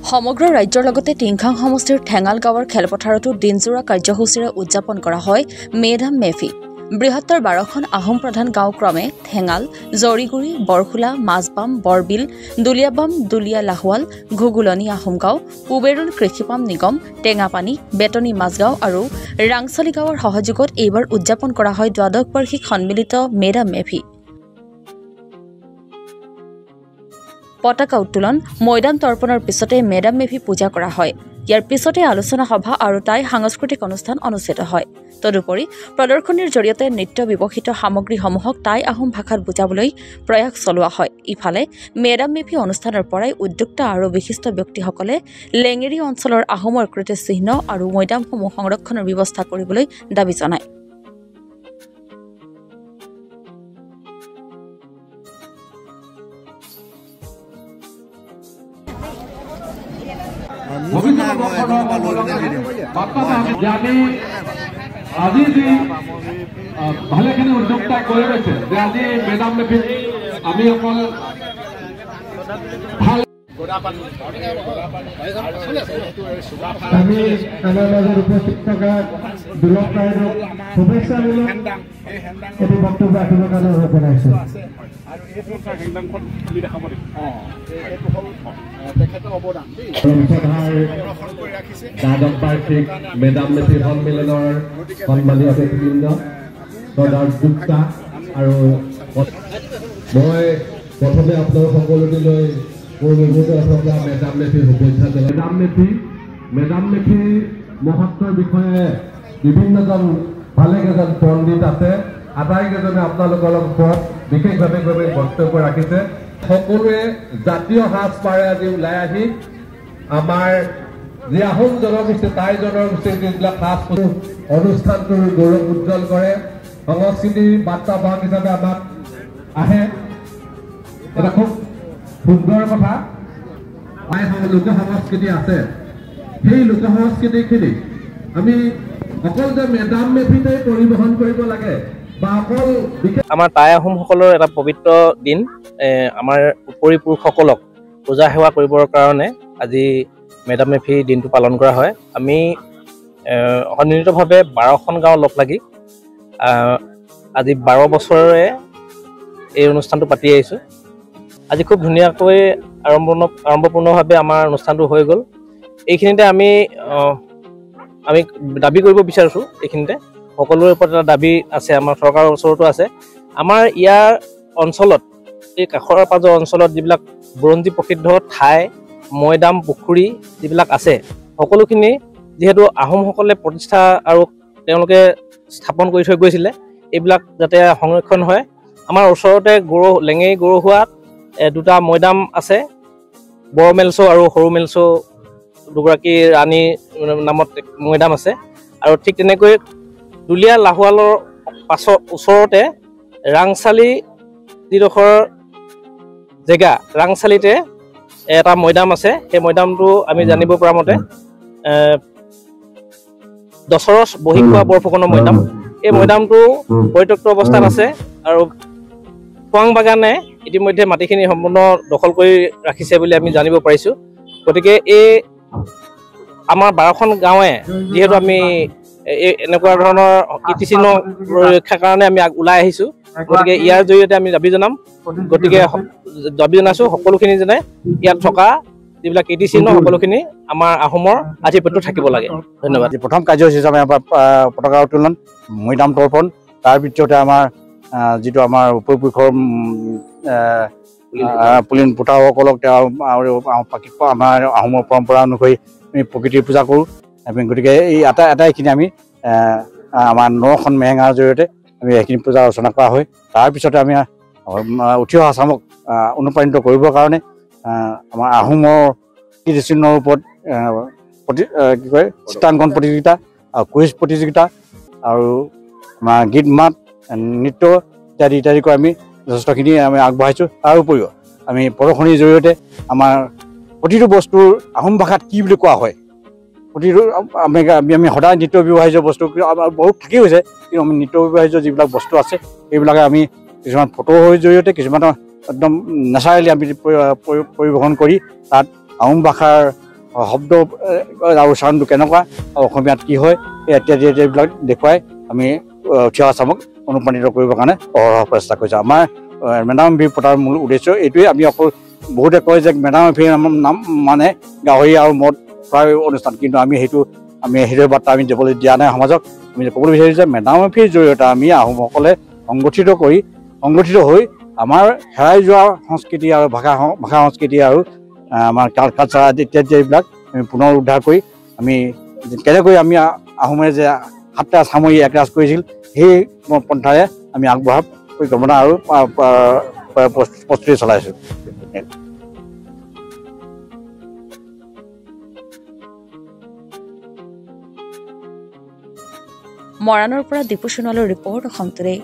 সমগ্ৰ ৰাজ্যৰ লগতে টিংখাং সমষ্টিৰ ঠেঙাল গাঁৱৰ খেলপথাৰতো দিনজোৰা কাৰ্যসূচীৰে উদযাপন কৰা হয় মেডাম মেফি। বৃহত্তৰ 12খন আহোম প্ৰধান গাঁও ক্ৰমে ঠেঙাল, জৰিগুৰি, বৰখোলা, মাজবাম, বৰবিল, দুলীয়াবাম, দুলীয়া লাহোৱাল, ঘুগুলনি আহোম গাঁও, পুবেৰুল কৃষিপাম নিগম, টেঙাপানী, বেতনী মাজগাঁও আৰু ৰাংচালি গাঁৱৰ সহযোগত এইবাৰ উদযাপন কৰা হয় দ্বাদশ বাৰ্ষিক সন্মিলিত মেডাম মেফি। পতাকা উত্তোলন, মৈদাম তৰ্পণৰ পিছতে মেডাম মেফি পূজা কৰা হয়। ইয়াৰ পিছতে আলোচনা সভা আৰু টাই সাংস্কৃতিক অনুষ্ঠান অনুষ্ঠিত হয়। তদুপৰি প্ৰদৰ্শনীৰ জৰিয়তে নৃত্য ব্যৱহৃত সামগ্ৰীসমূহক টাই আহোম ভাষাত বুজাবলৈ প্ৰয়াস চলোৱা হয়। ইফালে মেডাম মেফি অনুষ্ঠানৰ পৰাই উদ্যোক্তা আৰু বিশিষ্ট ব্যক্তিসকলে লেঙেৰী অঞ্চলৰ আহোমৰ কীৰ্তিচিহ্ন আৰু মৈদামসমূহ সংৰক্ষণৰ ব্যৱস্থা কৰিবলৈ দাবী জনায়। আজি যি ভালেখিনি উদ্যোক্তাই কৈ গৈছে যে আজি মেডাম মেফি আমি অকল ভাল আমি আমাৰ মাজত উপস্থিত থকা দুলকাইক শুভেচ্ছামূলক এটি বক্তব্য ৰাখিবৰ কাৰণে অনুৰোধ জনাইছোঁ। দ্বাদশ বাৰ্ষিক মেডাম মেফি সন্মিলনৰ সন্মানীয় অতিথিবৃন্দ, উদ্যোক্তা আৰু মই প্ৰথমে আপোনালোক সকলোলৈ মেডাম মেফিৰ শুভেচ্ছা জনাই। মেডাম মেফিৰ মহত্বৰ বিষয়ে বিভিন্নজন ভালেকেইজন পণ্ডিত আছে, আটাইকেইজনে আপোনালোকৰ ওপৰত বিশেষভাৱে বক্তব্য ৰাখিছে। সকলোৱে জাতীয় সাজপাৰে আজি ওলাই আহি আমাৰ যি আহোম জনগোষ্ঠী টাই জনগোষ্ঠীৰ যিবিলাক সাজ অনুষ্ঠানটোৰ গৌৰৱ উজ্জ্বল কৰে, সংস্কৃতিৰ বাৰ্তাবাহক হিচাপে আমাক আহে। এটা খুব সুন্দৰ কথা। লোক সংস্কৃতি আছে, সেই লোক সংস্কৃতিখিনি আমি অকল যে মেডাম মেফিতে পৰিবহন কৰিব লাগে বা অকল আমাৰ টাই আহোমসকলৰ এটা পবিত্ৰ দিন। আমাৰ পৰিপুৰুষসকলক পূজা সেৱা কৰিবৰ কাৰণে আজি মেডাম মেফি দিনটো পালন কৰা হয়। আমি সন্মিলিতভাৱে 12খন গাঁও লগ লাগি আজি 12 বছৰে এই অনুষ্ঠানটো পাতি আহিছোঁ। আজি খুব ধুনীয়াকৈ আৰম্ভপূৰ্ণভাৱে আমাৰ অনুষ্ঠানটো হৈ গ'ল। এইখিনিতে আমি দাবী কৰিব বিচাৰিছোঁ, এইখিনিতে সকলোৰে ওপৰত এটা দাবী আছে, আমাৰ চৰকাৰৰ ওচৰতো আছে। আমাৰ ইয়াৰ অঞ্চলত, এই কাষৰ পাজৰ অঞ্চলত যিবিলাক বুৰঞ্জী প্ৰসিদ্ধ ঠাই, মৈদাম, পুখুৰী যিবিলাক আছে, সকলোখিনি যিহেতু আহোমসকলে প্ৰতিষ্ঠা আৰু তেওঁলোকে স্থাপন কৰি থৈ গৈছিলে, এইবিলাক যাতে সংৰক্ষণ হয়। আমাৰ ওচৰতে লেঙেৰী গৰুহুৱাত দুটা মৈদাম আছে, বৰ মেলচৌ আৰু সৰু মেলচৌ দুগৰাকী ৰাণী নামত মৈদাম আছে। আৰু ঠিক তেনেকৈ দুলীয়া লাহোৱালৰ ওচৰতে ৰাংচালি যিডোখৰ জেগা, ৰাংচালিতে এটা মৈদাম আছে। সেই মৈদামটো আমি জানিব পৰা মতে দশৰথ বহিখোৱা বৰফুকনৰ মৈদাম। এই মৈদামটো পৰিত্যক্ত অৱস্থাত আছে আৰু খোৱাং বাগানে ইতিমধ্যে মাটিখিনি সম্পূৰ্ণ দখল কৰি ৰাখিছে বুলি আমি জানিব পাৰিছোঁ। গতিকে এই আমাৰ 12খন গাঁৱে যিহেতু আমি এনেকুৱা ধৰণৰ কীৰ্তিচিহ্ন ৰক্ষাৰ কাৰণে আমি ওলাই আহিছোঁ, গতিকে ইয়াৰ জৰিয়তে আমি দাবী জনাইছোঁ সকলোখিনি যেনে ইয়াত থকা যিবিলাক কীৰ্তিচিহ্ন সকলোখিনি আমাৰ আহোমৰ আধিপত্য থাকিব লাগে। ধন্যবাদ। প্ৰথম কাৰ্যসূচী হিচাপে আমাৰ পতাকা উত্তোলন, মৈদাম তৰ্পণ, তাৰ ভিতৰতে আমাৰ যিটো আমাৰ উপপুৰুষৰ পুলিন পুতাসকলক আমাৰ আহোমৰ পৰম্পৰা অনুসৰি আমি প্ৰকৃতিৰ পূজা কৰোঁ। আমি গতিকে এই আটাইখিনি আমি আমাৰ 9খন মেহেঙাৰ জৰিয়তে আমি এইখিনি পূজা অৰ্চনা কৰা হয়। তাৰপিছতে আমি উঠি অহা চামক অনুপ্ৰাণিত কৰিবৰ কাৰণে আমাৰ আহোমৰ কীৰ্তিচিহ্নৰ ওপৰত কি কয় চিত্ৰাংকন প্ৰতিযোগিতা, কুইজ প্ৰতিযোগিতা আৰু আমাৰ গীত মাত, নৃত্য ইত্যাদিকৈ আমি যথেষ্টখিনি আমি আগবঢ়াইছোঁ। তাৰ উপৰিও আমি প্ৰদৰ্শনীৰ জৰিয়তে আমাৰ প্ৰতিটো বস্তুৰ আহোম ভাষাত কি বুলি কোৱা হয়, প্ৰতিটো আমি সদায় নৃত্য ব্যৱহাৰ্য বস্তু আমাৰ বহুত থাকি হৈছে, কিন্তু আমি নৃত্য ব্যৱহাৰ্য যিবিলাক বস্তু আছে সেইবিলাকে আমি কিছুমান ফটোৰ জৰিয়তে, কিছুমান একদম নেচাৰেলি আমি পৰিৱেশন কৰি তাত আহোম ভাষাৰ শব্দ আৰু চাউণ্ডটো কেনেকুৱা আৰু অসমীয়াত কি হয় ইত্যাদি এইবিলাক দেখুৱাই আমি উঠি অহা চামক অনুপ্ৰাণিত কৰিবৰ কাৰণে অহৰহ প্ৰচেষ্টা কৰিছোঁ। আমাৰ মেডাম এম ভি পতাৰ মূল উদ্দেশ্য এইটোৱে। আমি অকল বহুতে কয় যে মেডাম এম ভিৰ নাম মানে গাহৰি আৰু মদ প্ৰায় অনুষ্ঠান, কিন্তু আমি সেইটো বাৰ্তা আমি দিবলৈ দিয়া নাই সমাজক। আমি ক'বলৈ বিচাৰিছোঁ যে মেডাম এম ভিৰ জৰিয়তে আমি আহোমসকলে সংগঠিত হৈ আমাৰ হেৰাই যোৱা সংস্কৃতি আৰু ভাষা সংস্কৃতি আৰু আমাৰ কালচাৰ ইত্যাদি এইবিলাক আমি পুনৰ উদ্ধাৰ কৰি আমি কেনেকৈ আমি আহোমে যে 7টা সামৰি একৰাজ কৰিছিল সেই পন্থাৰে আমি আগবঢ়াৰ পৰিকল্পনা আৰু প্ৰস্তুতি চলাইছোঁ। মৰাণৰ পৰা দীপু সোণোৱালৰ ৰিপৰ্ট অসম টুডে।